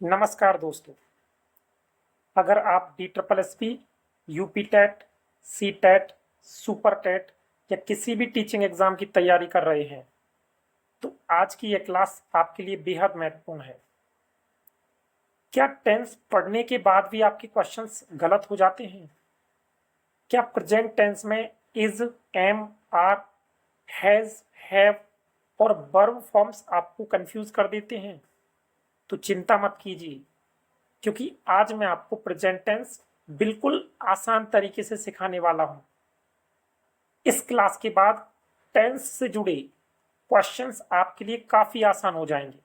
नमस्कार दोस्तों। अगर आप DSSB, UP TET, C TET, super TET या किसी भी टीचिंग एग्जाम की तैयारी कर रहे हैं तो आज की यह क्लास आपके लिए बेहद महत्वपूर्ण है। क्या टेंस पढ़ने के बाद भी आपके क्वेश्चंस गलत हो जाते हैं? क्या प्रेजेंट टेंस में is, am, are, has, have और वर्ब फॉर्म्स आपको कंफ्यूज कर देते हैं? तो चिंता मत कीजिए, क्योंकि आज मैं आपको प्रेजेंट टेंस बिल्कुल आसान तरीके से सिखाने वाला हूं। इस क्लास के बाद टेंस से जुड़े क्वेश्चंस आपके लिए काफी आसान हो जाएंगे।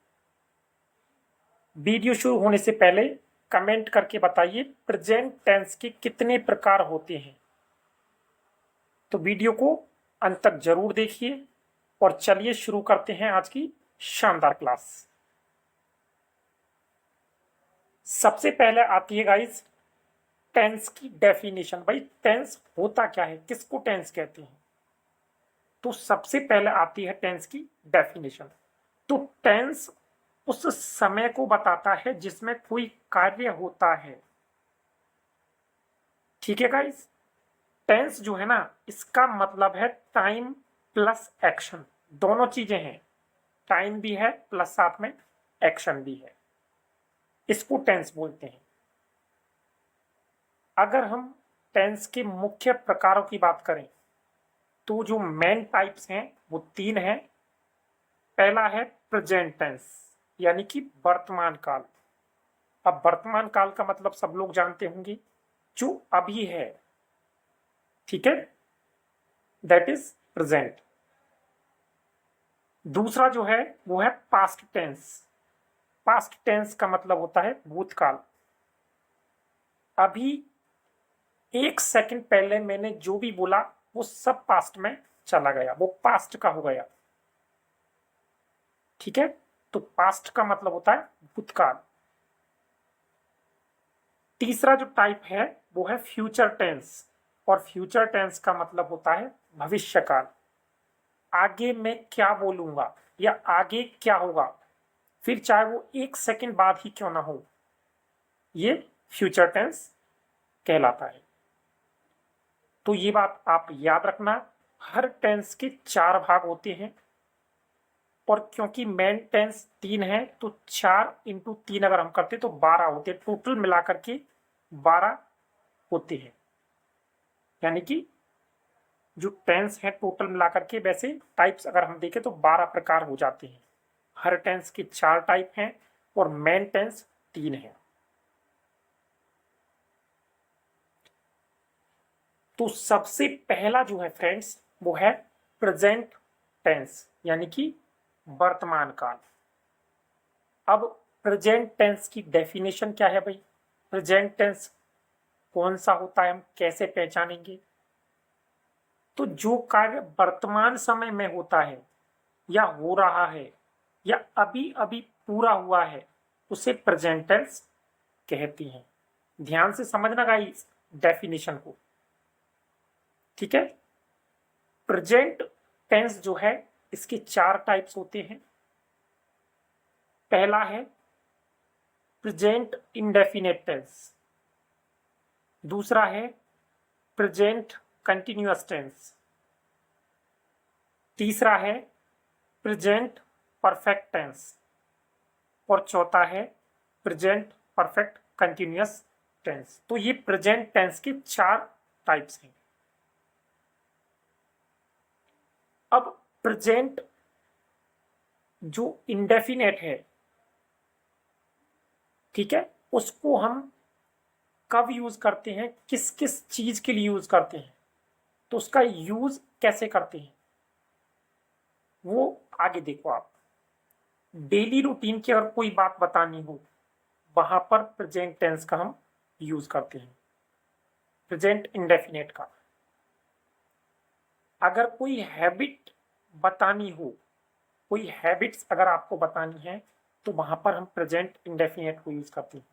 वीडियो शुरू होने से पहले कमेंट करके बताइए प्रेजेंट टेंस के कितने प्रकार होते हैं। तो वीडियो को अंत तक जरूर देखिए और चलिए शुरू करते हैं आज की शानदार क्लास। सबसे पहले आती है गाइस टेंस की डेफिनेशन। भाई टेंस होता क्या है, किसको टेंस कहते हैं? तो सबसे पहले आती है टेंस की डेफिनेशन। तो टेंस उस समय को बताता है जिसमें कोई कार्य होता है। ठीक है गाइस, टेंस जो है ना, इसका मतलब है टाइम प्लस एक्शन, दोनों चीजें हैं। टाइम भी है प्लस साथ में एक्शन भी है, इसको टेंस बोलते हैं। अगर हम टेंस के मुख्य प्रकारों की बात करें तो जो मेन टाइप्स हैं वो तीन हैं। पहला है प्रेजेंट टेंस, यानी कि वर्तमान काल। अब वर्तमान काल का मतलब सब लोग जानते होंगे, जो अभी है। ठीक है, दैट इज प्रेजेंट। दूसरा जो है वो है पास्ट टेंस। पास्ट टेंस का मतलब होता है भूतकाल। अभी एक सेकंड पहले मैंने जो भी बोला वो सब पास्ट में चला गया, वो पास्ट का हो गया। ठीक है, तो पास्ट का मतलब होता है भूतकाल। तीसरा जो टाइप है वो है फ्यूचर टेंस, और फ्यूचर टेंस का मतलब होता है भविष्य काल। आगे मैं क्या बोलूंगा या आगे क्या होगा, फिर चाहे वो एक सेकंड बाद ही क्यों ना हो, ये फ्यूचर टेंस कहलाता है। तो ये बात आप याद रखना, हर टेंस के चार भाग होते हैं, और क्योंकि मेन टेंस तीन है तो 4 × 3 अगर हम करते तो 12 होते, टोटल मिलाकर के 12 होते हैं। यानी कि जो टेंस है टोटल मिलाकर के, वैसे टाइप्स अगर हम देखें तो 12 प्रकार हो जाते हैं। हर टेंस के 4 टाइप हैं और मेन टेंस 3 है। तो सबसे पहला जो है फ्रेंड्स वो है प्रेजेंट टेंस, यानी कि वर्तमान काल। अब प्रेजेंट टेंस की डेफिनेशन क्या है भाई? प्रेजेंट टेंस कौन सा होता है, हम कैसे पहचानेंगे? तो जो कार्य वर्तमान समय में होता है या हो रहा है या अभी अभी पूरा हुआ है उसे प्रेजेंट टेंस कहती हैं। ध्यान से समझना गाइस डेफिनेशन को। ठीक है, प्रेजेंट टेंस जो है इसके 4 टाइप्स होते हैं। पहला है प्रेजेंट इंडेफिनेट टेंस। दूसरा है प्रेजेंट कंटिन्यूअस टेंस। तीसरा है प्रेजेंट परफेक्ट टेंस, और चौथा है प्रेजेंट परफेक्ट कंटिन्यूअस टेंस। तो ये प्रेजेंट टेंस के 4 टाइप्स हैं। अब प्रेजेंट जो इंडेफिनेट है, ठीक है, उसको हम कब यूज करते हैं, किस किस चीज के लिए यूज करते हैं, तो उसका यूज कैसे करते हैं वो आगे देखो आप। डेली रूटीन की अगर कोई बात बतानी हो वहां पर प्रेजेंट टेंस का हम यूज करते हैं, प्रेजेंट इंडेफिनेट का। अगर कोई हैबिट बतानी हो, कोई हैबिट्स अगर आपको बतानी है तो वहां पर हम प्रेजेंट इंडेफिनेट को यूज करते हैं।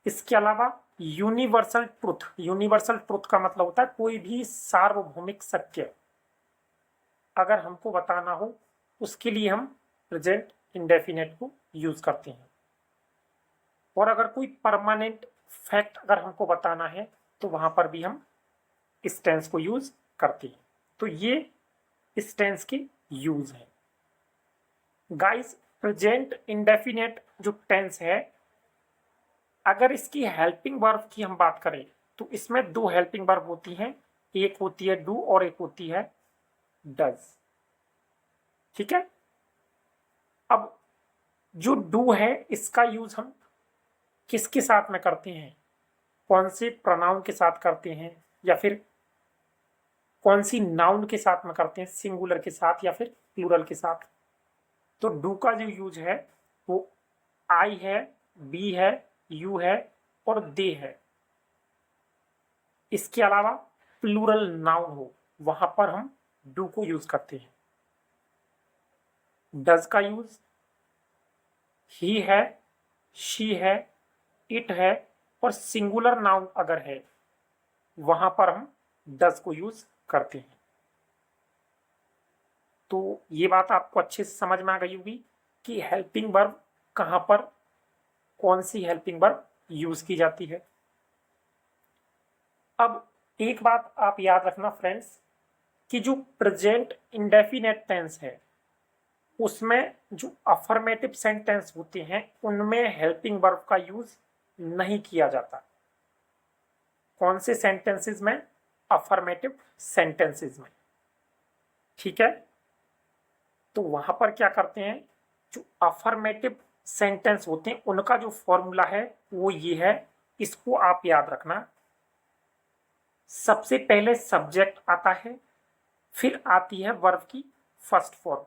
इसके अलावा यूनिवर्सल ट्रुथ, यूनिवर्सल ट्रुथ का मतलब होता है कोई भी सार्वभौमिक सत्य अगर हमको बताना हो उसके लिए हम प्रेजेंट इंडेफिनेट को यूज करते हैं। और अगर कोई परमानेंट फैक्ट अगर हमको बताना है तो वहां पर भी हम इस टेंस को यूज करते हैं। तो ये इस टेंस के यूज है। गाइस, प्रेजेंट इंडेफिनेट जो टेंस है, अगर इसकी हेल्पिंग वर्ब की हम बात करें तो इसमें दो हेल्पिंग वर्ब होती हैं, एक होती है डू और एक होती है डज। ठीक है। अब जो डू है इसका यूज हम किसके साथ में करते हैं, कौन से प्रोनाउन के साथ करते हैं, या फिर कौन सी नाउन के साथ में करते हैं, सिंगुलर के साथ या फिर प्लूरल के साथ। तो डू का जो यूज है वो आई है, बी है, यू है और दे है। इसके अलावा प्लूरल नाउन हो वहां पर हम डू को यूज करते हैं। डज का यूज ही है, शी है, इट है और सिंगुलर नाउन अगर है वहां पर हम डज को यूज करते हैं। तो ये बात आपको अच्छे से समझ में आ गई होगी कि हेल्पिंग वर्ब कहां पर कौन सी हेल्पिंग वर्ब यूज की जाती है। अब एक बात आप याद रखना फ्रेंड्स कि जो प्रेजेंट इंडेफिनेट टेंस है उसमें जो अफर्मेटिव सेंटेंस होते हैं उनमें हेल्पिंग वर्ब का यूज नहीं किया जाता। कौन से सेंटेंसेस में? अफर्मेटिव सेंटेंसेस में। ठीक है। तो वहां पर क्या करते हैं, जो अफर्मेटिव सेंटेंस होते हैं उनका जो फॉर्मूला है वो ये है, इसको आप याद रखना। सबसे पहले सब्जेक्ट आता है, फिर आती है वर्ब की फर्स्ट फॉर्म,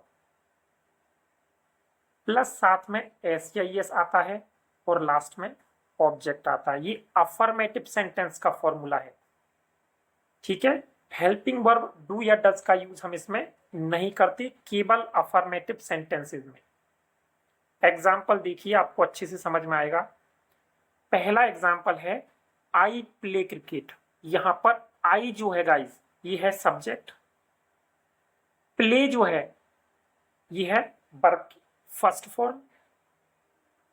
प्लस साथ में एस या एस आता है और लास्ट में ऑब्जेक्ट आता है। ये अफर्मेटिव सेंटेंस का फॉर्मूला है। ठीक है। हेल्पिंग वर्ब डू या डज का यूज हम इसमें नहीं करते, केवल अफर्मेटिव सेंटेंसेस में। एग्जाम्पल देखिए, आपको अच्छे से समझ में आएगा। पहला एग्जाम्पल है आई प्ले क्रिकेट। यहां पर आई जो है गाइस ये है सब्जेक्ट, प्ले जो है ये है वर्ब की फर्स्ट फॉर्म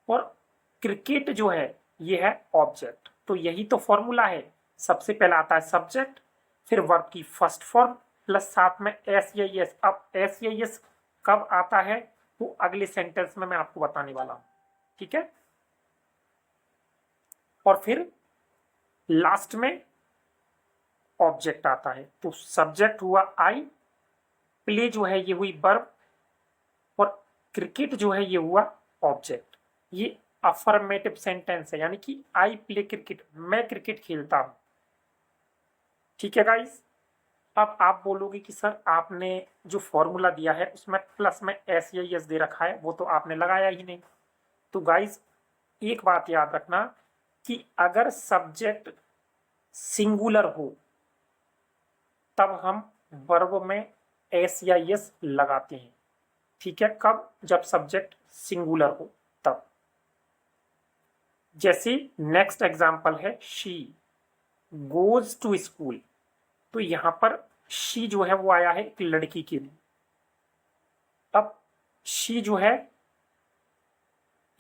और क्रिकेट जो है ये है ऑब्जेक्ट। तो यही तो फॉर्मूला है। सबसे पहला आता है सब्जेक्ट, फिर वर्ब की फर्स्ट फॉर्म प्लस साथ में एस या एस। अब एस या एस कब आता है वो अगले सेंटेंस में मैं आपको बताने वाला हूं। ठीक है। और फिर लास्ट में ऑब्जेक्ट आता है। तो सब्जेक्ट हुआ आई, प्ले जो है ये हुई वर्ब और क्रिकेट जो है ये हुआ ऑब्जेक्ट। ये अफर्मेटिव सेंटेंस है, यानी कि आई प्ले क्रिकेट, मैं क्रिकेट खेलता हूं। ठीक है गाइस। अब आप बोलोगे कि सर आपने जो फॉर्मूला दिया है उसमें प्लस में एस या एस दे रखा है, वो तो आपने लगाया ही नहीं। तो गाइस एक बात याद रखना कि अगर सब्जेक्ट सिंगुलर हो तब हम वर्ब में एस या एस लगाते हैं। ठीक है। कब? जब सब्जेक्ट सिंगुलर हो तब। जैसे नेक्स्ट एग्जांपल है शी गोज टू स्कूल। तो यहां पर शी जो है वो आया है एक लड़की के लिए। अब शी जो है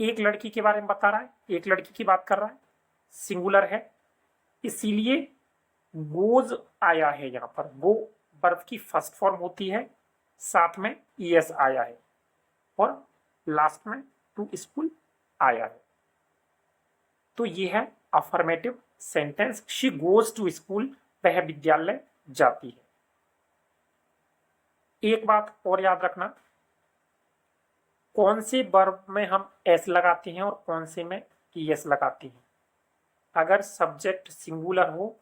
एक लड़की के बारे में बता रहा है, एक लड़की की बात कर रहा है, सिंगुलर है, इसीलिए गोज आया है। यहां पर वो वर्ब की फर्स्ट फॉर्म होती है, साथ में ईएस आया है और लास्ट में टू स्कूल आया है। तो ये है affirmative sentence, she goes to school, वह विद्यालय जाती है। एक बात और याद रखना, कौन से वर्ब में हम एस लगाते हैं और कौन से में ईएस लगाते हैं। अगर सब्जेक्ट सिंगुलर हो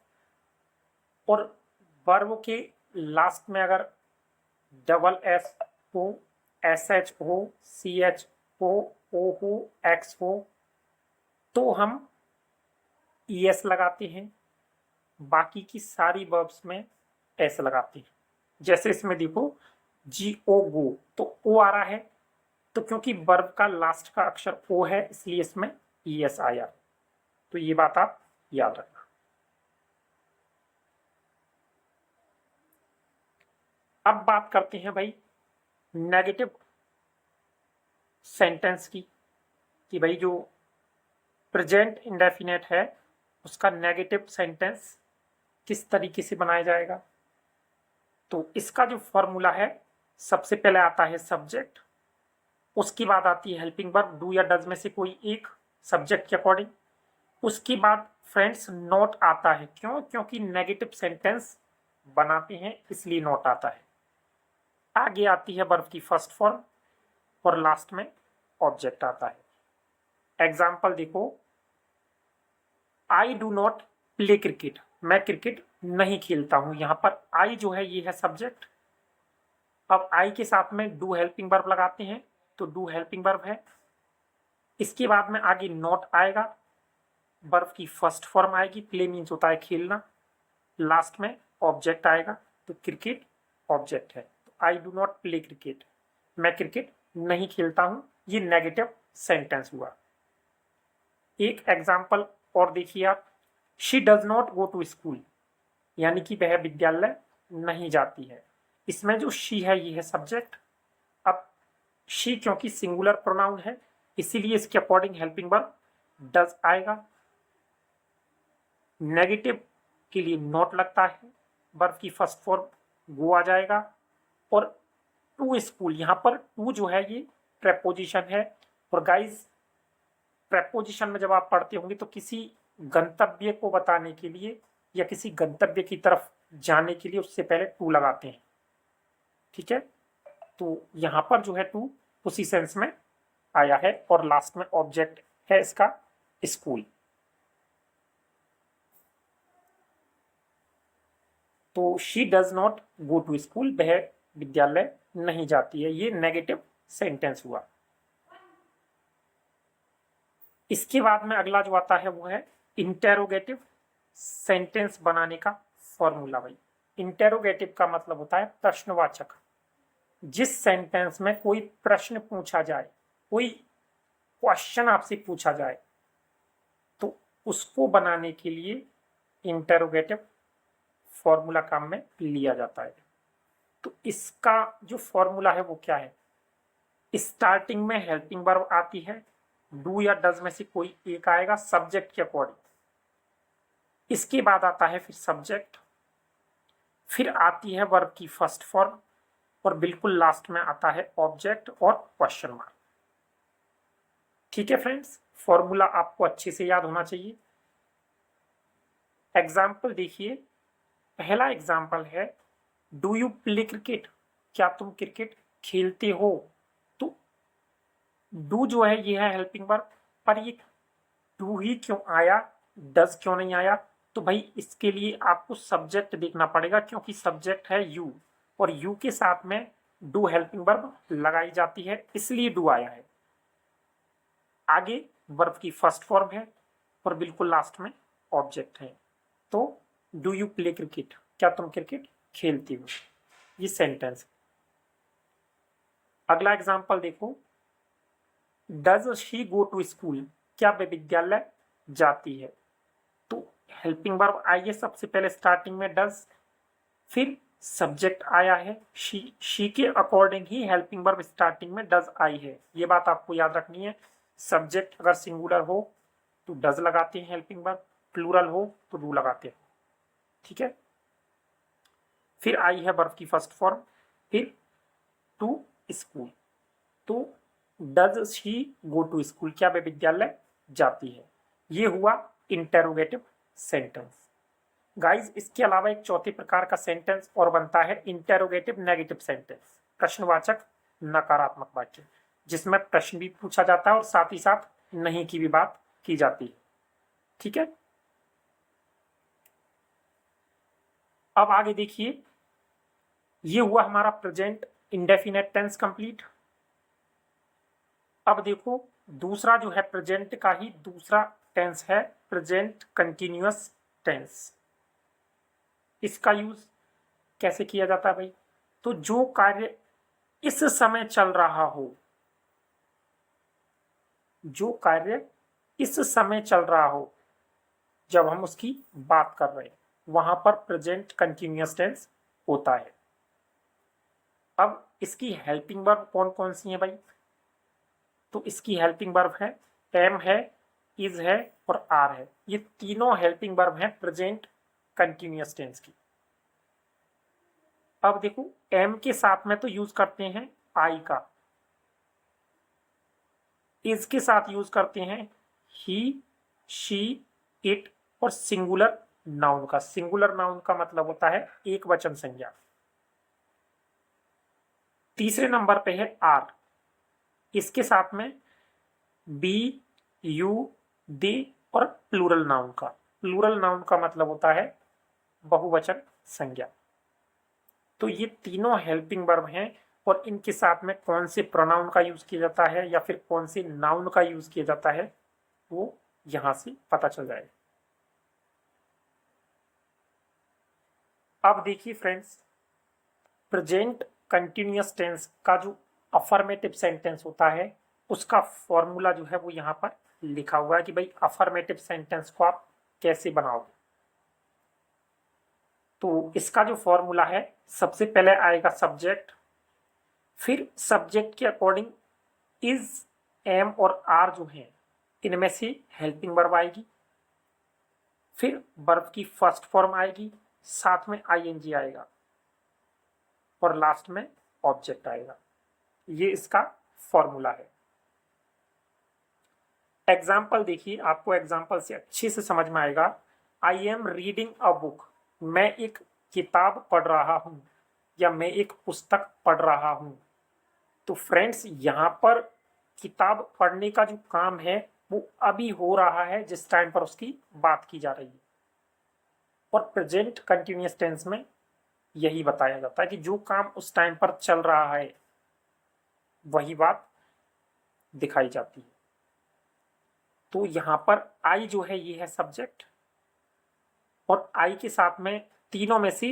और वर्ब के लास्ट में अगर डबल एस हो, एस एच हो, सी एच हो, ओ हो, एक्स हो, तो हम ईएस लगाते हैं। बाकी की सारी वर्ब्स में एस लगाते हैं। जैसे इसमें देखो जी ओ गो, तो ओ आ रहा है, तो क्योंकि वर्ब का लास्ट का अक्षर ओ है इसलिए इसमें ईएस आया। तो ये बात आप याद रखना। अब बात करते हैं भाई नेगेटिव सेंटेंस की, कि भाई जो प्रेजेंट इंडेफिनेट है उसका नेगेटिव सेंटेंस किस तरीके से बनाया जाएगा। तो इसका जो फॉर्मूला है, सबसे पहले आता है सब्जेक्ट, उसके बाद आती है हेल्पिंग वर्ब डू या डज में से कोई एक सब्जेक्ट के अकॉर्डिंग, उसके बाद फ्रेंड्स नोट आता है। क्यों? क्योंकि नेगेटिव सेंटेंस बनाते हैं इसलिए नोट आता है। आगे आती है वर्ब की फर्स्ट फॉर्म और लास्ट में ऑब्जेक्ट आता है। एग्जाम्पल देखो, I do not play cricket, मैं क्रिकेट नहीं खेलता हूं। यहां पर आई जो है ये है सब्जेक्ट। अब आई के साथ में डू हेल्पिंग वर्ब लगाते हैं तो डू हेल्पिंग वर्ब है। इसके बाद में आगे नॉट आएगा, वर्ब की फर्स्ट फॉर्म आएगी, प्ले मीन्स होता है खेलना, लास्ट में ऑब्जेक्ट आएगा तो क्रिकेट ऑब्जेक्ट है। तो I do not play cricket, मैं क्रिकेट नहीं खेलता हूं, ये नेगेटिव सेंटेंस हुआ। एक एग्जाम्पल और देखिए आप, she does not go to school, यानी कि वह विद्यालय नहीं जाती है। इसमें जो शी है ये है सब्जेक्ट। अब शी क्योंकि सिंगुलर प्रोनाउन है इसीलिए इसके अकॉर्डिंग हेल्पिंग वर्ब डज आएगा। नेगेटिव के लिए नॉट लगता है, वर्ब की फर्स्ट फॉर्म गो आ जाएगा। और टू स्कूल, यहां पर टू जो है ये प्रेपोजिशन है। और गाइज प्रेपोजिशन में जब आप पढ़ते होंगे तो किसी गंतव्य को बताने के लिए या किसी गंतव्य की तरफ जाने के लिए उससे पहले टू लगाते हैं। ठीक है, तो यहां पर जो है टू उसी सेंस में आया है और लास्ट में ऑब्जेक्ट है इसका स्कूल। तो she does not go to school, वह विद्यालय नहीं जाती है, ये नेगेटिव सेंटेंस हुआ। इसके बाद में अगला जो आता है वो है इंटेरोगेटिव सेंटेंस बनाने का फॉर्मूला। भाई इंटेरोगेटिव का मतलब होता है प्रश्नवाचक। जिस सेंटेंस में कोई प्रश्न पूछा जाए, कोई क्वेश्चन आपसे पूछा जाए, तो उसको बनाने के लिए इंटेरोगेटिव फॉर्मूला काम में लिया जाता है। तो इसका जो फॉर्मूला है वो क्या है, स्टार्टिंग में हेल्पिंग वर्ब आती है, डू या डज में से कोई एक आएगा सब्जेक्ट के अकॉर्डिंग। इसके बाद आता है फिर सब्जेक्ट, फिर आती है वर्ब की फर्स्ट फॉर्म और बिल्कुल लास्ट में आता है ऑब्जेक्ट और क्वेश्चन मार्क। ठीक है फ्रेंड्स, फॉर्मूला आपको अच्छे से याद होना चाहिए। एग्जाम्पल देखिए, पहला एग्जाम्पल है डू यू प्ले क्रिकेट, क्या तुम क्रिकेट खेलते हो। तो डू जो है ये है हेल्पिंग वर्ब, पर ये डू ही क्यों आया, डज क्यों नहीं आया। तो भाई इसके लिए आपको सब्जेक्ट देखना पड़ेगा, क्योंकि सब्जेक्ट है यू और यू के साथ में डू हेल्पिंग वर्ब लगाई जाती है, इसलिए डू आया है। आगे वर्ब की फर्स्ट फॉर्म है और बिल्कुल लास्ट में ऑब्जेक्ट है। तो डू यू प्ले क्रिकेट, क्या तुम क्रिकेट खेलती हो, ये सेंटेंस। अगला एग्जांपल देखो, does she go to school, क्या वह विद्यालय जाती है। तो हेल्पिंग वर्ब आई है सबसे पहले स्टार्टिंग में डज, फिर सब्जेक्ट आया है शी के अकॉर्डिंग ही हेल्पिंग वर्ब स्टार्टिंग में डज आई है, ये बात आपको याद रखनी है। सब्जेक्ट अगर सिंगुलर हो तो डज लगाते हैं हेल्पिंग वर्ब, प्लूरल हो तो डू लगाते हैं। ठीक है, फिर आई है वर्ब की फर्स्ट फॉर्म, फिर टू स्कूल। तो does she go to school, क्या वह विद्यालय जाती है। ये हुआ इंटेरोगेटिव सेंटेंस। गाइज इसके अलावा एक चौथे प्रकार का सेंटेंस और बनता है इंटेरोगेटिव नेगेटिव सेंटेंस, प्रश्नवाचक नकारात्मक वाक्य, जिसमें प्रश्न भी पूछा जाता है और साथ ही साथ नहीं की भी बात की जाती है। ठीक है, अब आगे देखिए, ये हुआ हमारा प्रेजेंट इंडेफिनेट टेंस कंप्लीट। अब देखो दूसरा जो है प्रेजेंट का ही दूसरा टेंस है प्रेजेंट कंटिन्यूअस टेंस। इसका यूज कैसे किया जाता है भाई, तो जो कार्य इस समय चल रहा हो, जो कार्य इस समय चल रहा हो, जब हम उसकी बात कर रहे हैं, वहां पर प्रेजेंट कंटिन्यूअस टेंस होता है। अब इसकी हेल्पिंग वर्ब कौन कौन सी है भाई, तो इसकी हेल्पिंग वर्ब है एम है, इज है और आर है, ये तीनों हेल्पिंग वर्ब हैं प्रेजेंट कंटिन्यूअस टेंस की। अब देखो एम के साथ में तो यूज करते हैं आई का, इज के साथ यूज करते हैं ही, शी, इट और सिंगुलर नाउन का। सिंगुलर नाउन का मतलब होता है एक वचन संज्ञा। तीसरे नंबर पे है आर, इसके साथ में बी, यू, दे और प्लूरल नाउन का। प्लूरल नाउन का मतलब होता है बहुवचन संज्ञा। तो ये तीनों हेल्पिंग वर्ब हैं और इनके साथ में कौन से प्रोनाउन का यूज किया जाता है या फिर कौन से नाउन का यूज किया जाता है वो यहां से पता चल जाएगा। अब देखिए फ्रेंड्स, प्रेजेंट कंटिन्यूअस टेंस का जो अफर्मेटिव सेंटेंस होता है उसका फॉर्मूला जो है वो यहाँ पर लिखा हुआ है कि भाई अफर्मेटिव सेंटेंस को आप कैसे बनाओगे। तो इसका जो फॉर्मूला है, सबसे पहले आएगा सब्जेक्ट, फिर सब्जेक्ट के अकॉर्डिंग इज, एम और आर जो हैं इनमें से हेल्पिंग वर्ब आएगी, फिर वर्ब की फर्स्ट फॉर्म आएगी, साथ में आईएनजी आएगा और लास्ट में ऑब्जेक्ट आएगा। ये इसका फॉर्मूला है। एग्जाम्पल देखिए, आपको एग्जाम्पल से अच्छे से समझ में आएगा। I am reading a book, मैं एक किताब पढ़ रहा हूं या मैं एक पुस्तक पढ़ रहा हूं। तो फ्रेंड्स यहां पर किताब पढ़ने का जो काम है वो अभी हो रहा है जिस टाइम पर उसकी बात की जा रही है, और प्रेजेंट कंटिन्यूअस टेंस में यही बताया जाता है कि जो काम उस टाइम पर चल रहा है वही बात दिखाई जाती है। तो यहां पर आई जो है ये है सब्जेक्ट, और आई के साथ में तीनों में से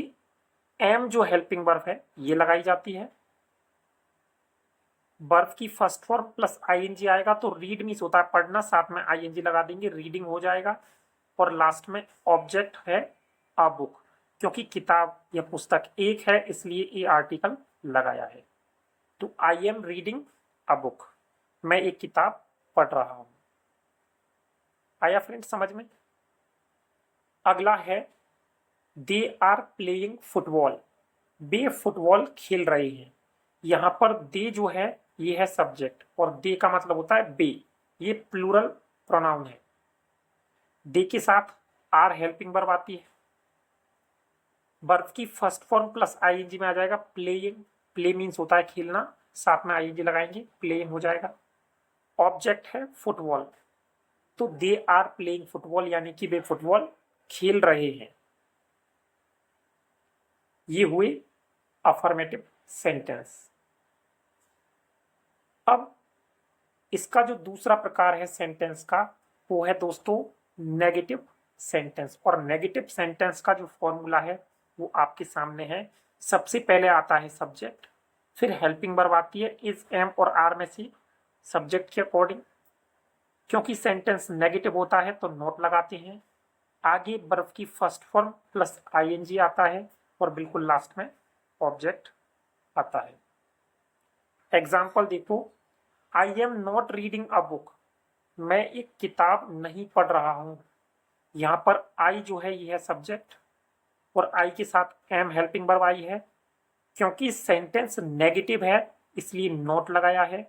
एम जो हेल्पिंग वर्ब है ये लगाई जाती है। वर्ब की फर्स्ट फॉर्म प्लस आईएनजी आएगा तो रीड मीन्स होता है पढ़ना, साथ में आईएनजी लगा देंगे, रीडिंग हो जाएगा। और लास्ट में ऑब्जेक्ट है अ बुक, क्योंकि किताब या पुस्तक एक है इसलिए ये आर्टिकल लगाया है। तो I am reading a book, मैं एक किताब पढ़ रहा हूं। आया फ्रेंड्स समझ में? अगला है दे आर प्लेइंग फुटबॉल, वे फुटबॉल खेल रहे हैं। यहां पर दे जो है ये है सब्जेक्ट और दे का मतलब होता है बे, ये प्लूरल प्रोनाउन है। दे के साथ आर हेल्पिंग वर्ब आती है, वर्ब की फर्स्ट फॉर्म प्लस आईएनजी में आ जाएगा प्लेइंग, प्ले मीन्स होता है खेलना, साथ में आईएनजी लगाएंगे प्लेइंग हो जाएगा। ऑब्जेक्ट है फुटबॉल, तो दे आर प्लेइंग फुटबॉल यानी कि वे फुटबॉल खेल रहे हैं। ये हुए अफर्मेटिव सेंटेंस। अब इसका जो दूसरा प्रकार है सेंटेंस का वो है दोस्तों नेगेटिव सेंटेंस, और नेगेटिव सेंटेंस का जो फॉर्मूला है वो आपके सामने है। सबसे पहले आता है सब्जेक्ट, फिर हेल्पिंग वर्ब आती है इज, एम और आर में से सब्जेक्ट के अकॉर्डिंग। क्योंकि सेंटेंस नेगेटिव होता है तो नोट लगाते हैं, आगे वर्ब की फर्स्ट फॉर्म प्लस आईएनजी आता है और बिल्कुल लास्ट में ऑब्जेक्ट आता है। एग्जाम्पल देखो, I am not reading a book, मैं एक किताब नहीं पढ़ रहा हूं। यहां पर आई जो है ये है सब्जेक्ट और आई के साथ एम हेल्पिंग वर्ब आई है। क्योंकि सेंटेंस नेगेटिव है इसलिए नोट लगाया है,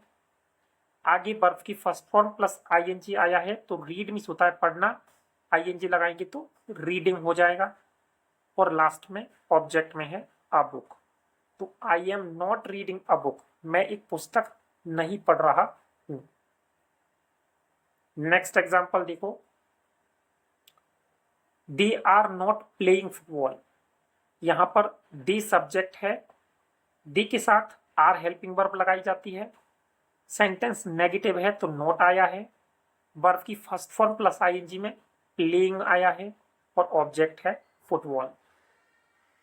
आगे वर्ब की फर्स्ट फॉर्म प्लस आईएनजी आया है तो रीड मीन्स होता है पढ़ना, आईएनजी लगाएंगे तो रीडिंग हो जाएगा, और लास्ट में ऑब्जेक्ट में है अ बुक। तो I am not reading a book, मैं एक पुस्तक नहीं पढ़ रहा हूं। नेक्स्ट एग्जांपल देखो, they are not playing football. यहां पर दे सब्जेक्ट है, दे के साथ आर हेल्पिंग वर्ब लगाई जाती है। सेंटेंस नेगेटिव है तो नोट आया है, वर्ब की फर्स्ट फॉर्म प्लस आईएनजी में प्लेइंग आया है और ऑब्जेक्ट है फुटबॉल।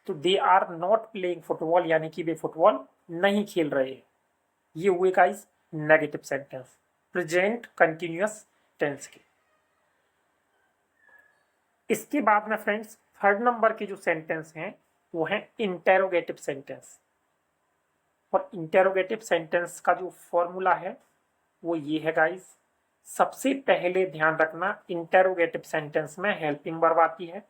तो they are not playing football यानी कि वे फुटबॉल नहीं खेल रहे हैं। ये हुए guys negative sentence present continuous tense के। इसके बाद में फ्रेंड्स थर्ड नंबर के जो सेंटेंस हैं वो है इंटेरोगेटिव सेंटेंस, और इंटेरोगेटिव सेंटेंस का जो फॉर्मूला है वो ये है गाइस, सबसे पहले ध्यान रखना इंटेरोगेटिव सेंटेंस में हेल्पिंग वर्ब आती है,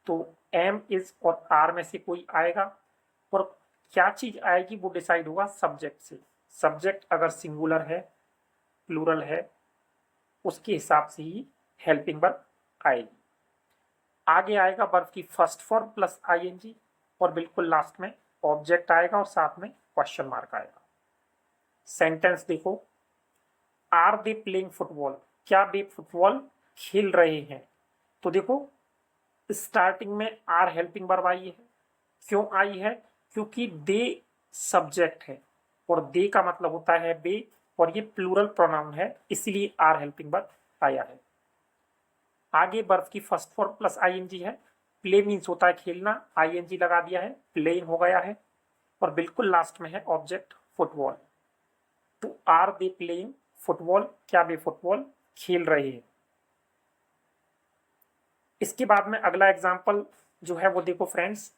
तो एम, इज और आर में से कोई आएगा, और क्या चीज आएगी वो डिसाइड होगा सब्जेक्ट से। सब्जेक्ट अगर सिंगुलर है, प्लूरल है, उसके हिसाब से ही हेल्पिंग वर्ब आएगी। आगे आएगा वर्ब की फर्स्ट फॉर्म प्लस आईएनजी, और बिल्कुल लास्ट में ऑब्जेक्ट आएगा और साथ में क्वेश्चन मार्क आएगा। सेंटेंस देखो, आर दे प्लेइंग फुटबॉल, क्या वे फुटबॉल खेल रहे हैं? तो देखो स्टार्टिंग में आर हेल्पिंग वर्ब आई है। क्यों आई है? क्योंकि दे सब्जेक्ट है और दे का मतलब होता है वे, और ये प्लूरल प्रोनाउन है, इसलिए आर हेल्पिंग वर्ब आया है। आगे वर्ब की फर्स्ट फॉर्म प्लस आईएनजी है। प्ले मीन्स होता है खेलना, आईएनजी लगा दिया है, प्लेइंग हो गया है, और बिल्कुल लास्ट में है ऑब्जेक्ट फुटबॉल। तो आर दे प्लेइंग फुटबॉल, क्या वे फुटबॉल खेल रहे हैं? इसके बाद में अगला एग्जाम्पल जो है वो देखो friends,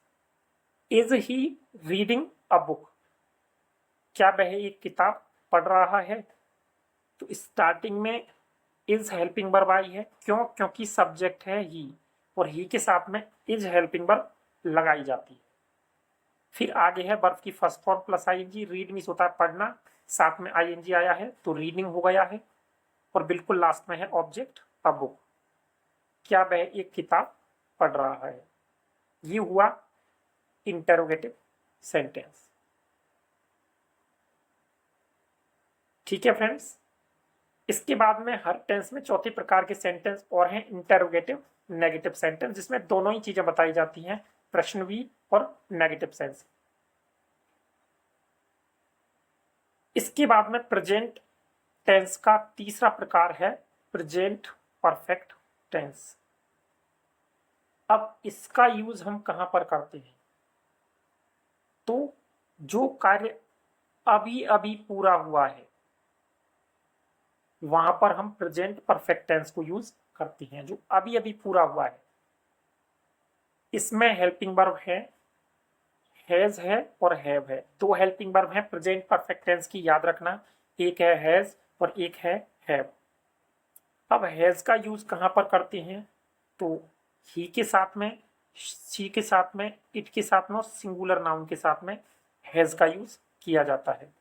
is he reading a book, क्या वह एक किताब पढ़ रहा है? तो स्टार्टिंग में इज हेल्पिंग वर्ब आई है। क्यों? क्योंकि सब्जेक्ट है ही, और ही के साथ में इज हेल्पिंग वर्ब लगाई जाती है। फिर आगे है वर्ब की first form plus ING. Read means होता है पढ़ना, साथ में आईएनजी आया है तो रीडिंग हो गया है, और बिल्कुल लास्ट में है ऑब्जेक्ट अ बुक, क्या वह एक किताब पढ़ रहा है? ये हुआ इंटरोगेटिव सेंटेंस। ठीक है फ्रेंड्स, इसके बाद में हर टेंस में चौथे प्रकार के सेंटेंस और हैं इंटरोगेटिव नेगेटिव सेंटेंस, जिसमें दोनों ही चीजें बताई जाती हैं, प्रश्न भी और नेगेटिव सेंस। इसके बाद में प्रेजेंट टेंस का तीसरा प्रकार है प्रेजेंट परफेक्ट टेंस। अब इसका यूज हम कहां पर करते हैं? तो जो कार्य अभी अभी पूरा हुआ है वहां पर हम प्रेजेंट परफेक्ट टेंस को यूज करते हैं, जो अभी अभी पूरा हुआ है। इसमें हेल्पिंग वर्ब है, हैज है और हैव है। दो हेल्पिंग वर्ब है प्रेजेंट परफेक्ट टेंस की, याद रखना, एक है हैज और एक है हैव। अब हैज का यूज कहां पर करते हैं? तो ही के साथ में, शी के साथ में, इट के साथ में और सिंगुलर नाउन के साथ में हैज का यूज किया जाता है।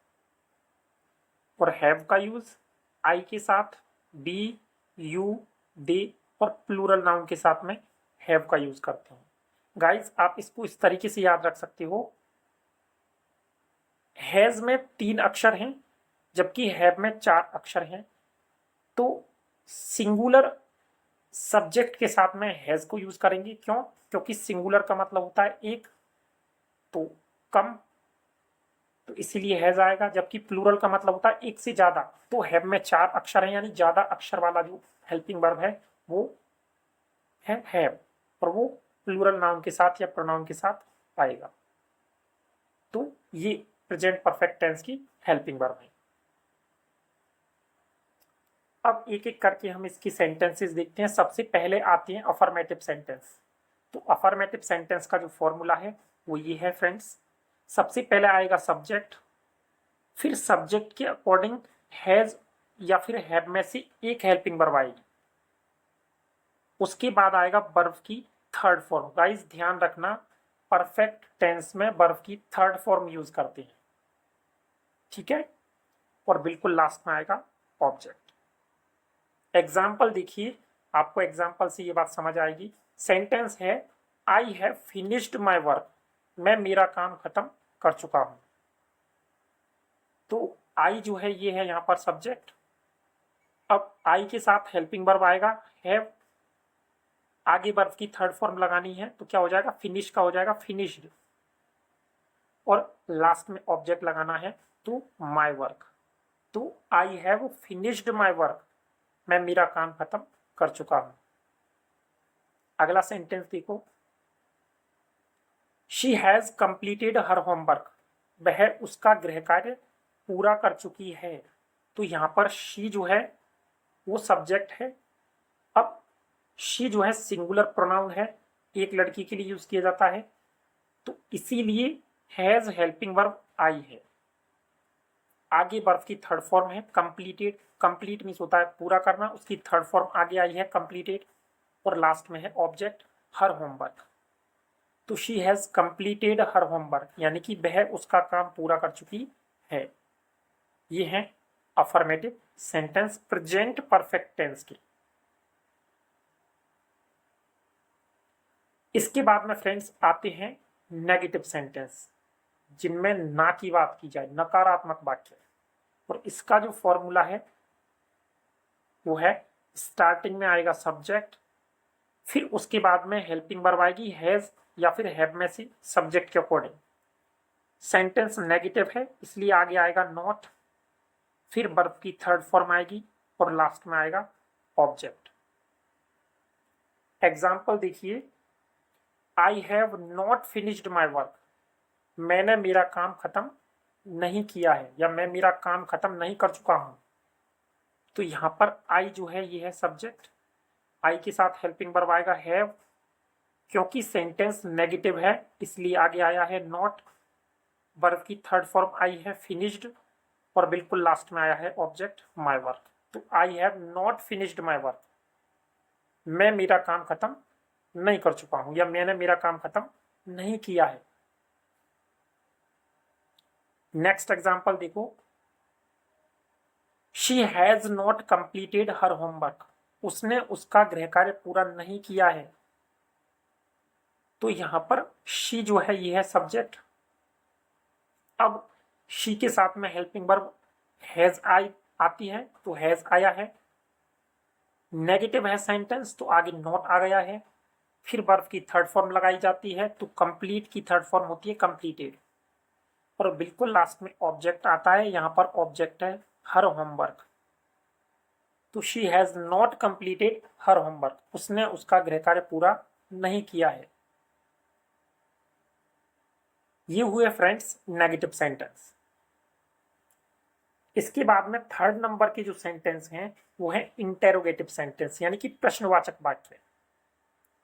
और हैव का यूज आई के साथ, बी, यू, दे और प्लूरल नाउन के साथ में हैव का यूज करते हैं। गाइस आप इसको इस तरीके से याद रख सकते हो, हैज में 3 अक्षर हैं जबकि हैव में 4 अक्षर हैं। तो सिंगुलर सब्जेक्ट के साथ में हैज को यूज करेंगे। क्यों? क्योंकि सिंगुलर का मतलब होता है एक, तो कम, तो इसीलिए हैज आएगा। जबकि प्लूरल का मतलब होता है एक से ज्यादा, तो हैव में 4 अक्षर हैं, यानी ज्यादा अक्षर वाला जो हेल्पिंग वर्ब है वो है हैव, और वो प्लूरल नाउन के साथ या प्रोनाउन के साथ आएगा। तो ये प्रेजेंट परफेक्ट टेंस की हेल्पिंग वर्ब है। अब एक एक करके हम इसकी सेंटेंसेस देखते हैं। सबसे पहले आती हैं अफर्मेटिव सेंटेंस। तो अफर्मेटिव सेंटेंस का जो फॉर्मूला है वो ये है फ्रेंड्स, सबसे पहले आएगा सब्जेक्ट, फिर सब्जेक्ट के अकॉर्डिंग हैज या फिर हैव में से एक हेल्पिंग वर्ब आएगी, उसके बाद आएगा वर्ब की थर्ड फॉर्म। गाइस ध्यान रखना, परफेक्ट टेंस में वर्ब की थर्ड फॉर्म यूज करते हैं, ठीक है, और बिल्कुल लास्ट में आएगा ऑब्जेक्ट। एग्जाम्पल देखिए, आपको एग्जाम्पल से ये बात समझ आएगी। सेंटेंस है I have finished my work, मैं मेरा काम खत्म कर चुका हूं। तो आई जो है ये है यहाँ पर सब्जेक्ट। अब आई के साथ हेल्पिंग वर्ब आएगा हैव, आगे वर्ब की थर्ड फॉर्म लगानी है तो क्या हो जाएगा, फिनिश का हो जाएगा फिनिश्ड, और लास्ट में ऑब्जेक्ट लगाना है तो माई वर्क। तो I have finished my work, मैं मेरा काम खत्म कर चुका हूं। अगला सेंटेंस देखो, she has completed her homework, वह उसका गृह कार्य पूरा कर चुकी है। तो यहां पर शी जो है वो सब्जेक्ट है। अब शी जो है सिंगुलर प्रोनाउन है, एक लड़की के लिए यूज किया जाता है, तो इसीलिए हैज हेल्पिंग वर्ब आई है। आगे वर्ब की थर्ड फॉर्म है कंप्लीटेड, कंप्लीट मीन्स होता है पूरा करना, उसकी थर्ड फॉर्म आगे आई है कंप्लीटेड, और लास्ट में है ऑब्जेक्ट हर होमवर्क। तो she has completed her homework, यानी कि वह उसका काम पूरा कर चुकी है। ये है affirmative sentence present perfect tense के। इसके बाद में फ्रेंड्स आते हैं नेगेटिव सेंटेंस, जिनमें ना की बात की जाए, नकारात्मक वाक्य। और इसका जो फॉर्मूला है वो है स्टार्टिंग में आएगा सब्जेक्ट, फिर उसके बाद में हेल्पिंग वर्ब आएगी हैज या फिर हैव में से सब्जेक्ट के अकॉर्डिंग। सेंटेंस नेगेटिव है इसलिए आगे आएगा नॉट, फिर वर्ब की थर्ड फॉर्म आएगी और लास्ट में आएगा ऑब्जेक्ट। एग्जाम्पल देखिए, आई have not finished my work, मैंने मेरा काम खत्म नहीं किया है या मैं मेरा काम खत्म नहीं कर चुका हूं। तो यहां पर आई जो है ये है सब्जेक्ट, आई के साथ हेल्पिंग वर्ब आएगा हैव, क्योंकि सेंटेंस नेगेटिव है इसलिए आगे आया है नॉट, वर्ब की थर्ड फॉर्म आई है फिनिश्ड, और बिल्कुल लास्ट में आया है ऑब्जेक्ट माई वर्क। तो I have not finished my work, मैं मेरा काम खत्म नहीं कर चुका हूं या मैंने मेरा काम खत्म नहीं किया है। नेक्स्ट एग्जाम्पल देखो, she has not completed her homework, उसने उसका गृह कार्य पूरा नहीं किया है। तो यहां पर शी जो है ये है सब्जेक्ट, अब शी के साथ में हेल्पिंग वर्ब हैज आई आती है, तो हैज आया है। नेगेटिव है सेंटेंस तो आगे नॉट आ गया है, फिर वर्ब की थर्ड फॉर्म लगाई जाती है, तो कंप्लीट की थर्ड फॉर्म होती है कंप्लीटेड, और बिल्कुल लास्ट में ऑब्जेक्ट आता है। यहां पर ऑब्जेक्ट है हर होमवर्क। तो she has not completed her homework, उसने उसका गृह कार्य पूरा नहीं किया है। ये हुए फ्रेंड्स नेगेटिव सेंटेंस। इसके बाद में थर्ड नंबर के जो सेंटेंस हैं वो है इंटेरोगेटिव सेंटेंस, यानी कि प्रश्नवाचक वाक्य,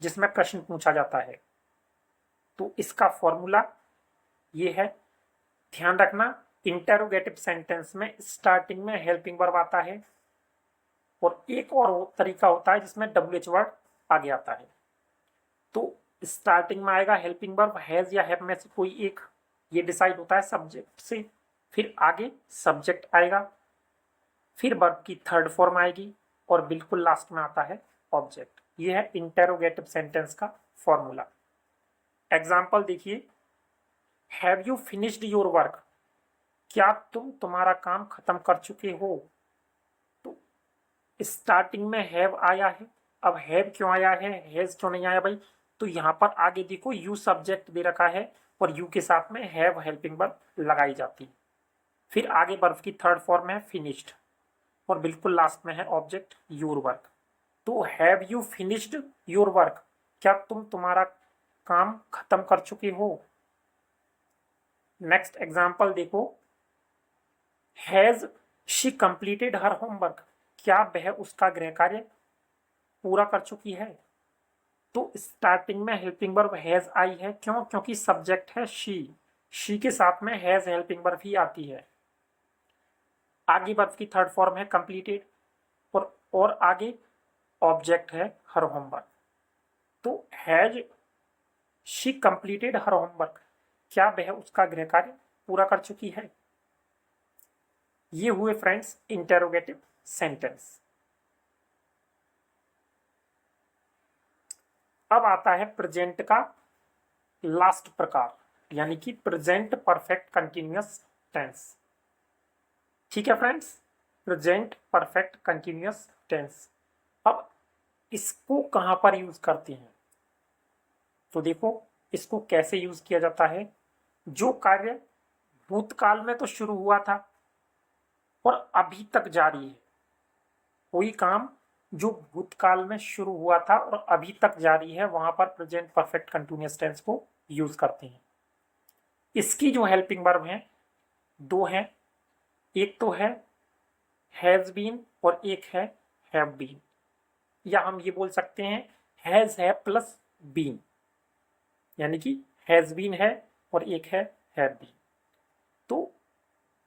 जिसमें प्रश्न पूछा जाता है। तो इसका फॉर्मूला ये है, ध्यान रखना इंटेरोगेटिव सेंटेंस में स्टार्टिंग में हेल्पिंग वर्ब आता है, और एक और तरीका होता है जिसमें WH वर्ड आगे आता है। तो स्टार्टिंग में आएगा हेल्पिंग वर्ब हैज या हैव में से कोई एक, ये डिसाइड होता है सब्जेक्ट से, फिर आगे सब्जेक्ट आएगा, फिर वर्ब की थर्ड फॉर्म आएगी, और बिल्कुल लास्ट में आता है ऑब्जेक्ट। ये है इंटेरोगेटिव सेंटेंस का फॉर्मूला। एग्जाम्पल देखिए, have you finished your work, क्या तुम तुम्हारा काम खत्म कर चुके हो। तो स्टार्टिंग में हैव आया है, अब हैव क्यों आया है, हैज क्यों नहीं आया भाई। तो यहां पर आगे देखो यू सब्जेक्ट दे रखा है, और यू के साथ में हैव हेल्पिंग वर्ब लगाई जाती है, फिर आगे वर्ब की थर्ड फॉर्म है फिनिश्ड, और बिल्कुल लास्ट में है ऑब्जेक्ट योर वर्क। तो have you finished your work, क्या तुम तुम्हारा काम खत्म कर चुके हो। नेक्स्ट एग्जाम्पल देखो, has she completed her homework, क्या वह उसका गृह कार्य पूरा कर चुकी है। तो स्टार्टिंग में हेल्पिंग वर्ब हैज आई है, क्यों, क्योंकि सब्जेक्ट है शी के साथ में हैज हेल्पिंग वर्ब ही आती है। आगे वर्ब की थर्ड फॉर्म है कंप्लीटेड, और आगे ऑब्जेक्ट है हर होमवर्क। तो has she completed her homework, क्या वह उसका गृह कार्य पूरा कर चुकी है। ये हुए फ्रेंड्स इंटेरोगेटिव सेंटेंस। अब आता है प्रेजेंट का लास्ट प्रकार, यानी कि प्रेजेंट परफेक्ट कंटिन्यूअस टेंस। ठीक है friends, present perfect continuous tense. अब इसको कहां पर यूज करते हैं, तो देखो इसको कैसे यूज किया जाता है। जो कार्य भूतकाल में तो शुरू हुआ था और अभी तक जारी है, कोई काम जो भूतकाल में शुरू हुआ था और अभी तक जारी है, वहां पर प्रेजेंट परफेक्ट कंटिन्यूअस टेंस को यूज करते हैं। इसकी जो हेल्पिंग वर्ब हैं दो हैं, एक तो है हैज बीन और एक है हैव बीन, या हम ये बोल सकते हैं हैज है प्लस बीन, यानी कि हैज बीन है और एक है हैव बीन। तो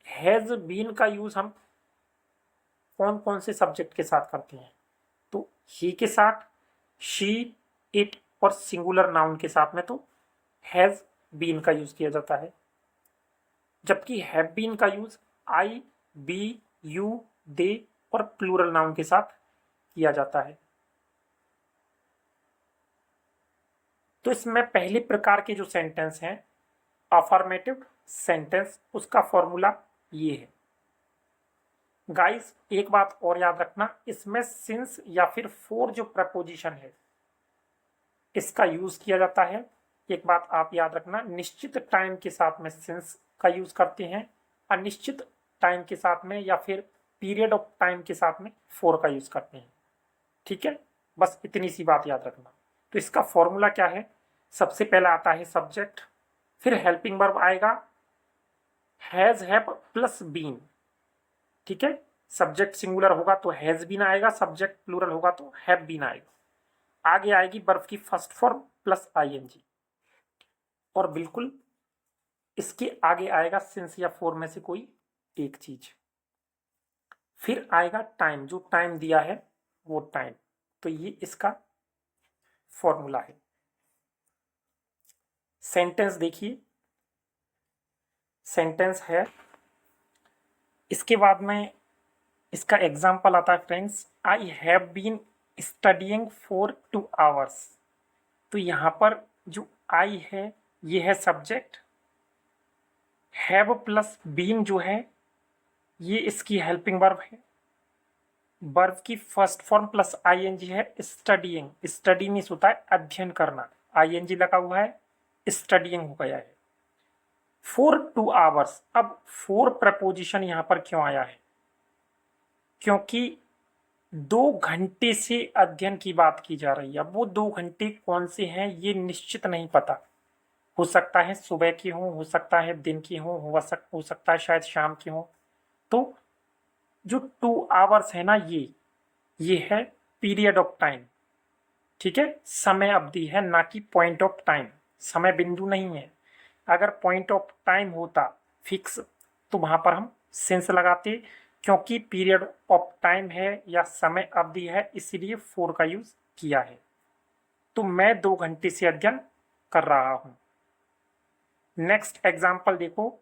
हैज बीन का यूज हम कौन कौन से सब्जेक्ट के साथ करते हैं? तो ही के साथ, शी, इट और सिंगुलर नाउन के साथ में तो हैज बीन का यूज किया जाता है, जबकि हैव बीन का यूज आई, बी, यू, दे और प्लूरल नाउन के साथ किया जाता है। तो इसमें पहले प्रकार के जो सेंटेंस हैं अफर्मेटिव सेंटेंस, उसका फॉर्मूला ये है। गाइस एक बात और याद रखना, इसमें सिंस या फिर फॉर जो प्रपोजिशन है इसका यूज किया जाता है। एक बात आप याद रखना, निश्चित टाइम के साथ में सिंस का यूज करते हैं, अनिश्चित टाइम के साथ में या फिर पीरियड ऑफ टाइम के साथ में फॉर का यूज करते हैं। ठीक है, बस इतनी सी बात याद रखना। तो इसका फॉर्मूला क्या है? सबसे पहला आता है सब्जेक्ट, फिर हेल्पिंग वर्ब आएगा हैज, हैव प्लस बीन। ठीक है, सब्जेक्ट सिंगुलर होगा तो हैज बीन आएगा, सब्जेक्ट प्लूरल होगा तो हैव बीन आएगा। आगे आएगी वर्ब की फर्स्ट फॉर्म प्लस आईएनजी, और बिल्कुल इसके आगे आएगा सिंस या फॉर में से कोई एक चीज। फिर आएगा टाइम, जो टाइम दिया है वो टाइम। तो ये इसका फॉर्मूला है। सेंटेंस देखिए, सेंटेंस है, इसके बाद में इसका एग्जाम्पल आता है friends, I have been studying for 2 hours। तो यहां पर जो आई है ये है सब्जेक्ट, हैव प्लस बीन जो है ये इसकी हेल्पिंग वर्ब है, वर्ब की फर्स्ट फॉर्म प्लस आईएनजी है स्टडीइंग। स्टडी मीन्स होता है अध्ययन करना, आईएनजी लगा हुआ है, स्टडीइंग हो गया है। फॉर 2 hours, अब फॉर प्रपोजिशन यहां पर क्यों आया है? क्योंकि 2 घंटे से अध्ययन की बात की जा रही है। अब वो 2 घंटे कौन से हैं ये निश्चित नहीं पता, हो सकता है सुबह की हो सकता है दिन की हो सकता है शायद शाम की हो। तो जो 2 hours है ना, ये है पीरियड ऑफ टाइम। ठीक है, समय अवधि है, ना कि पॉइंट ऑफ टाइम। समय बिंदु नहीं है। अगर पॉइंट ऑफ टाइम होता फिक्स तो वहां पर हम सिंस लगाते, क्योंकि पीरियड ऑफ टाइम है या समय अवधि है इसीलिए फॉर का यूज किया है। तो मैं 2 घंटे से अध्ययन कर रहा हूं। नेक्स्ट एग्जाम्पल देखो,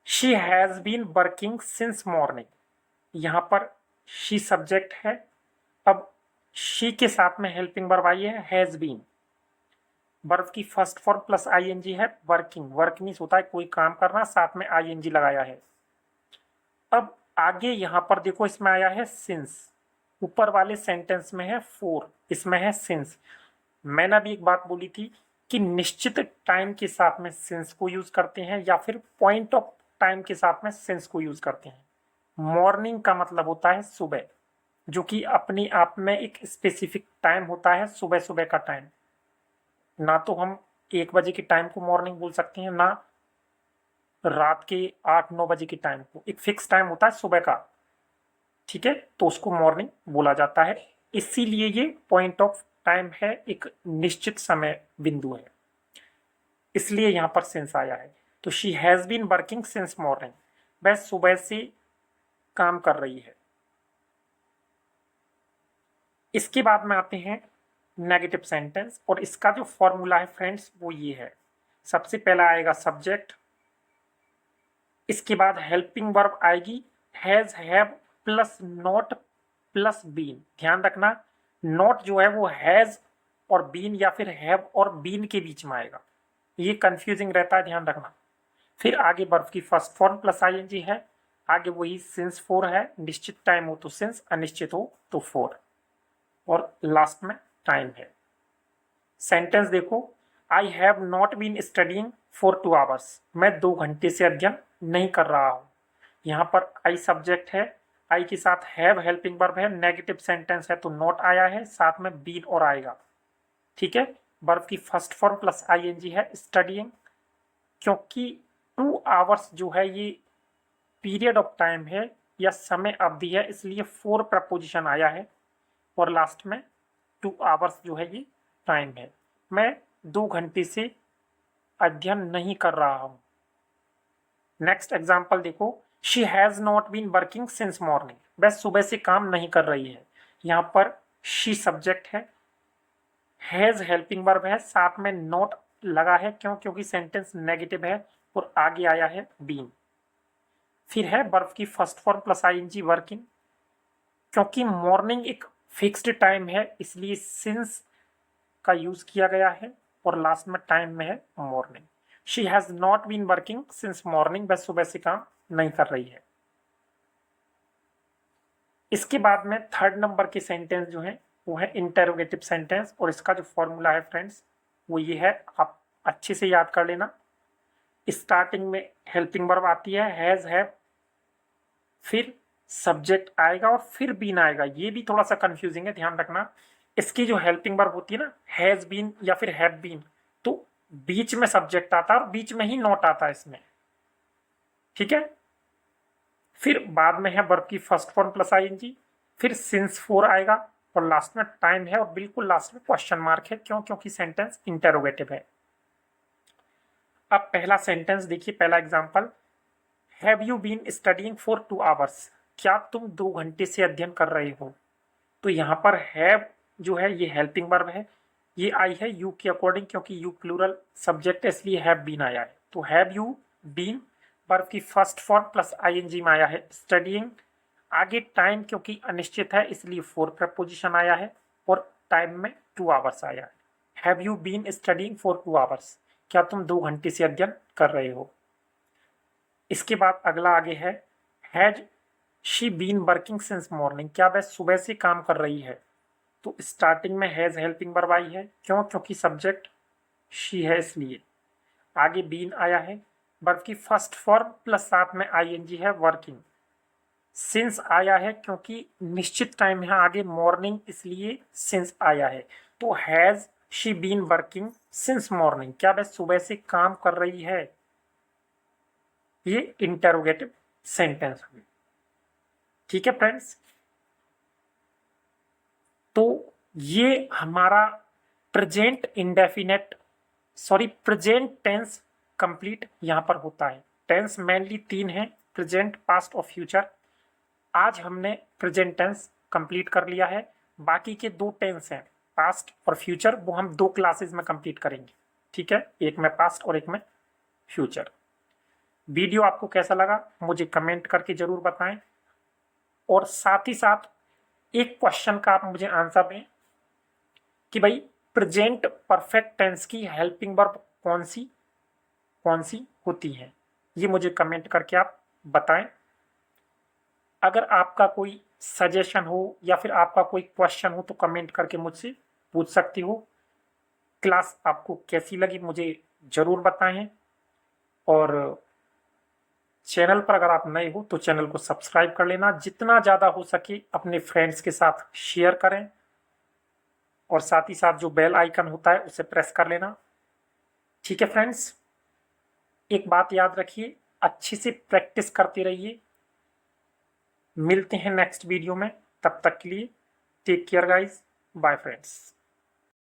she has been working since morning. यहां पर शी सब्जेक्ट है, अब शी के साथ में हेल्पिंग वर्ब आई है हैज बीन, वर्ब की फर्स्ट फॉर्म प्लस आईएनजी है वर्किंग। वर्क मीन्स होता है कोई काम करना, साथ में आईएनजी लगाया है। अब आगे यहां पर देखो इसमें आया है सिंस, ऊपर वाले सेंटेंस में है फॉर, इसमें है सिंस। मैंने अभी एक बात बोली थी कि निश्चित टाइम के साथ में सिंस को यूज करते हैं या फिर पॉइंट ऑफ टाइम के साथ में सिंस को यूज करते हैं। मॉर्निंग का मतलब होता है सुबह, जो कि अपने आप में एक स्पेसिफिक टाइम होता है, सुबह सुबह का टाइम। ना तो हम 1 बजे के टाइम को मॉर्निंग बोल सकते हैं, ना रात के 8-9 बजे के टाइम को। एक फिक्स टाइम होता है सुबह का, ठीक है, तो उसको मॉर्निंग बोला जाता है। इसीलिए ये पॉइंट ऑफ टाइम है, एक निश्चित समय बिंदु है, इसलिए यहां पर सिंस आया है। तो she has been working since morning, वह सुबह से काम कर रही है। इसके बाद में आते हैं नेगेटिव सेंटेंस, और इसका जो फॉर्मूला है फ्रेंड्स वो ये है। सबसे पहला आएगा सब्जेक्ट, इसके बाद हेल्पिंग वर्ब आएगी has, have plus not plus been. ध्यान रखना, नॉट जो है वो हैज और बीन या फिर हैव और बीन के बीच में आएगा, ये कंफ्यूजिंग रहता है, ध्यान रखना। फिर आगे वर्ब की फर्स्ट फॉर्म प्लस आईएनजी है, आगे वही सिंस फॉर है, निश्चित टाइम हो तो सिंस, अनिश्चित हो तो फॉर, और लास्ट में टाइम है। सेंटेंस देखो, I have not been studying for 2 hours। मैं 2 घंटे से अध्ययन नहीं कर रहा हूं। यहां पर आई सब्जेक्ट है, आई के साथ हैव हेल्पिंग वर्ब है, नेगेटिव सेंटेंस है तो नॉट आया है, साथ में बीन और आएगा। ठीक है, वर्ब की फर्स्ट फॉर्म प्लस आईएनजी है स्टडीइंग, क्योंकि 2 hours जो है ये पीरियड ऑफ टाइम है या समय अवधि है, इसलिए फॉर प्रपोजिशन आया है, और लास्ट में 2 hours जो है ये टाइम है। मैं 2 घंटे से अध्ययन नहीं कर रहा हूं। नेक्स्ट एग्जाम्पल देखो, she has not been working since morning. वह सुबह से काम नहीं कर रही है। यहाँ पर शी सब्जेक्ट है, हैज हेल्पिंग वर्ब है, साथ में नॉट लगा है, क्यों? क्योंकि सेंटेंस नेगेटिव है और आगे आया है बीन। फिर है वर्ब की first form plus ING working, क्योंकि मॉर्निंग एक फिक्स्ड टाइम है इसलिए सिंस का यूज किया गया है और लास्ट में टाइम में है morning. She has not been working since morning, वह सुबह से काम नहीं कर रही है। इसके बाद में थर्ड नंबर के सेंटेंस जो है वो है इंटेरोगेटिव सेंटेंस, और इसका जो फॉर्मूला है फ्रेंड्स वो ये है, आप अच्छे से याद कर लेना। स्टार्टिंग में हेल्पिंग वर्ब आती है, हैज हैव, फिर सब्जेक्ट आएगा और फिर बीन आएगा। ये भी थोड़ा सा कंफ्यूजिंग है, ध्यान रखना। इसकी जो हेल्पिंग वर्ब होती है ना, हैज बीन या फिर हैव बीन, तो बीच में सब्जेक्ट आता है और बीच में ही नॉट आता है इसमें, ठीक है। फिर बाद में है वर्ब की फर्स्ट फॉर्म प्लस आईएनजी, फिर सिंस फोर आएगा और लास्ट में टाइम है और बिल्कुल लास्ट में क्वेश्चन मार्क है, क्यों? क्योंकि सेंटेंस इंटेरोगेटिव है। अब पहला सेंटेंस देखिए, पहला example, have you been studying for 2 hours, क्या तुम 2 घंटे से अध्ययन कर रहे हो? तो यहाँ पर हैव जो है ये हेल्पिंग वर्ब है, ये आई है यू के अकॉर्डिंग, क्योंकि यू प्लूरल सब्जेक्ट है इसलिए हैव बीन आया है। तो हैव यू बीन वर्ब की फर्स्ट फॉर्म प्लस आईएनजी में आया है स्टडीइंग, आगे टाइम क्योंकि अनिश्चित है इसलिए फोर प्रपोजिशन आया है और टाइम में 2 आवर्स आया है। Have you been studying for 2 hours, क्या तुम 2 घंटे से अध्ययन कर रहे हो? इसके बाद अगला आगे है, has she been working since morning, क्या वह सुबह से काम कर रही है? तो स्टार्टिंग में हैज हेल्पिंग वर्ब आई है, क्यों? क्योंकि सब्जेक्ट शी है इसलिए। आगे बीन आया है, वर्ब की फर्स्ट फॉर्म प्लस साथ में आईएनजी है वर्किंग। सिंस आया है क्योंकि निश्चित टाइम है आगे मॉर्निंग, इसलिए सिंस आया है। तो has she been working since morning, क्या वह सुबह से काम कर रही है? ये इंटेरोगेटिव सेंटेंस हुई, ठीक है फ्रेंड्स। तो ये हमारा present indefinite present tense complete यहां पर होता है। टेंस मेनली 3 है, प्रेजेंट, पास्ट और फ्यूचर। आज हमने प्रेजेंट टेंस कंप्लीट कर लिया है, बाकी के 2 टेंस हैं पास्ट और फ्यूचर, वो हम 2 क्लासेस में कंप्लीट करेंगे, ठीक है, एक में पास्ट और एक में फ्यूचर। वीडियो आपको कैसा लगा मुझे कमेंट करके जरूर बताएं, और साथ ही साथ एक क्वेश्चन का आप मुझे आंसर दें कि भाई प्रेजेंट परफेक्ट टेंस की हेल्पिंग वर्ब कौन सी होती है, ये मुझे कमेंट करके आप बताएं। अगर आपका कोई सजेशन हो या फिर आपका कोई क्वेश्चन हो तो कमेंट करके मुझसे पूछ सकती हो। क्लास आपको कैसी लगी मुझे जरूर बताएं, और चैनल पर अगर आप नए हो तो चैनल को सब्सक्राइब कर लेना, जितना ज़्यादा हो सके अपने फ्रेंड्स के साथ शेयर करें, और साथ ही साथ जो बेल आइकन होता है उसे प्रेस कर लेना, ठीक है फ्रेंड्स। एक बात याद रखिए, अच्छे से प्रैक्टिस करते रहिए। मिलते हैं नेक्स्ट वीडियो में, तब तक के लिए take care guys, bye friends.